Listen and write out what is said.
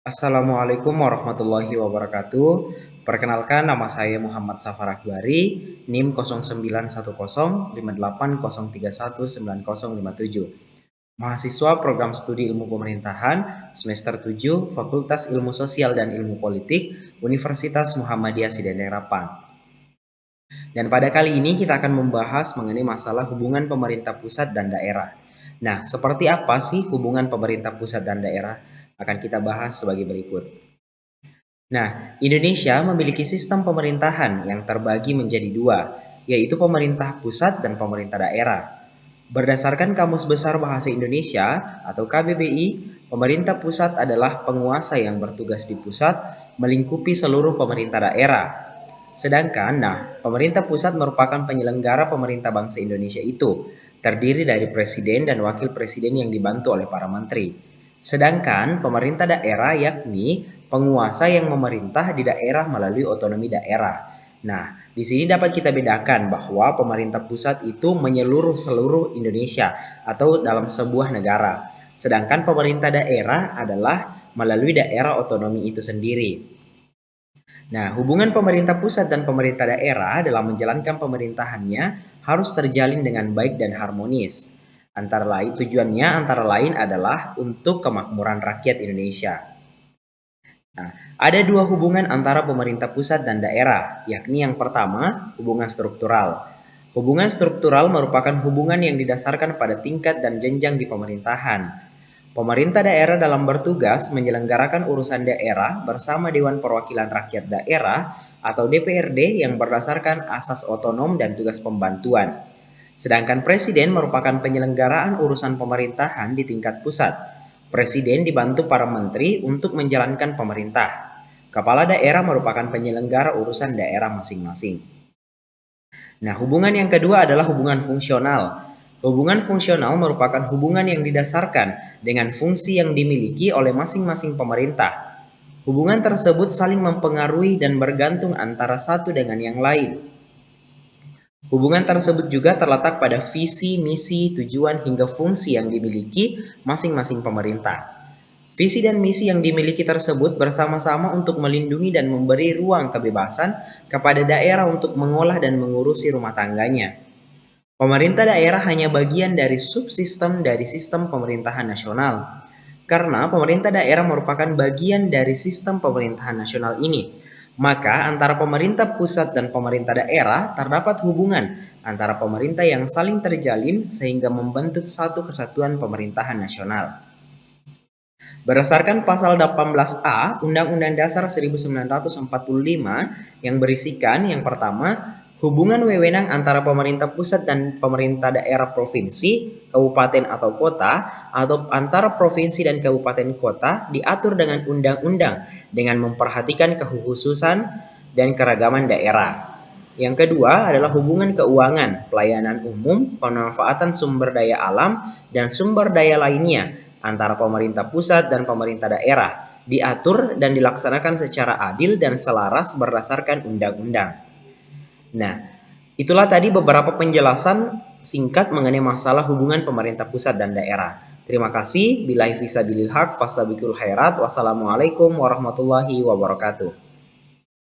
Assalamualaikum warahmatullahi wabarakatuh. Perkenalkan, nama saya Muhammad Safar Akbari, NIM 09105803190057. Mahasiswa Program Studi Ilmu Pemerintahan semester 7 Fakultas Ilmu Sosial dan Ilmu Politik Universitas Muhammadiyah Sidenerapan. Dan pada kali ini kita akan membahas mengenai masalah hubungan pemerintah pusat dan daerah. Nah, seperti apa sih hubungan pemerintah pusat dan daerah? Akan kita bahas sebagai berikut. Nah, Indonesia memiliki sistem pemerintahan yang terbagi menjadi dua, yaitu pemerintah pusat dan pemerintah daerah. Berdasarkan Kamus Besar Bahasa Indonesia atau KBBI, pemerintah pusat adalah penguasa yang bertugas di pusat melingkupi seluruh pemerintah daerah. Sedangkan, pemerintah pusat merupakan penyelenggara pemerintah bangsa Indonesia itu, terdiri dari presiden dan wakil presiden yang dibantu oleh para menteri. Sedangkan pemerintah daerah yakni penguasa yang memerintah di daerah melalui otonomi daerah. Nah, di sini dapat kita bedakan bahwa pemerintah pusat itu menyeluruh seluruh Indonesia atau dalam sebuah negara. Sedangkan pemerintah daerah adalah melalui daerah otonomi itu sendiri. Nah, hubungan pemerintah pusat dan pemerintah daerah dalam menjalankan pemerintahannya harus terjalin dengan baik dan harmonis. Tujuannya antara lain adalah untuk kemakmuran rakyat Indonesia. Nah, ada dua hubungan antara pemerintah pusat dan daerah, yakni yang pertama, hubungan struktural. Hubungan struktural merupakan hubungan yang didasarkan pada tingkat dan jenjang di pemerintahan. Pemerintah daerah dalam bertugas menyelenggarakan urusan daerah bersama Dewan Perwakilan Rakyat Daerah atau DPRD yang berdasarkan asas otonom dan tugas pembantuan. Sedangkan presiden merupakan penyelenggaraan urusan pemerintahan di tingkat pusat. Presiden dibantu para menteri untuk menjalankan pemerintah. Kepala daerah merupakan penyelenggara urusan daerah masing-masing. Nah, hubungan yang kedua adalah hubungan fungsional. Hubungan fungsional merupakan hubungan yang didasarkan dengan fungsi yang dimiliki oleh masing-masing pemerintah. Hubungan tersebut saling mempengaruhi dan bergantung antara satu dengan yang lain. Hubungan tersebut juga terletak pada visi, misi, tujuan, hingga fungsi yang dimiliki masing-masing pemerintah. Visi dan misi yang dimiliki tersebut bersama-sama untuk melindungi dan memberi ruang kebebasan kepada daerah untuk mengolah dan mengurusi rumah tangganya. Pemerintah daerah hanya bagian dari subsistem dari sistem pemerintahan nasional. Karena pemerintah daerah merupakan bagian dari sistem pemerintahan nasional ini, maka antara pemerintah pusat dan pemerintah daerah terdapat hubungan antara pemerintah yang saling terjalin sehingga membentuk satu kesatuan pemerintahan nasional. Berdasarkan pasal 18A Undang-Undang Dasar 1945 yang berisikan yang pertama, hubungan wewenang antara pemerintah pusat dan pemerintah daerah provinsi, kabupaten atau kota, atau antara provinsi dan kabupaten kota diatur dengan undang-undang dengan memperhatikan kekhususan dan keragaman daerah. Yang kedua adalah hubungan keuangan, pelayanan umum, pemanfaatan sumber daya alam, dan sumber daya lainnya antara pemerintah pusat dan pemerintah daerah diatur dan dilaksanakan secara adil dan selaras berdasarkan undang-undang. Nah, itulah tadi beberapa penjelasan singkat mengenai masalah hubungan pemerintah pusat dan daerah. Terima kasih. Billahi fisabilil haq fastabiqul khairat. Wassalamualaikum warahmatullahi wabarakatuh.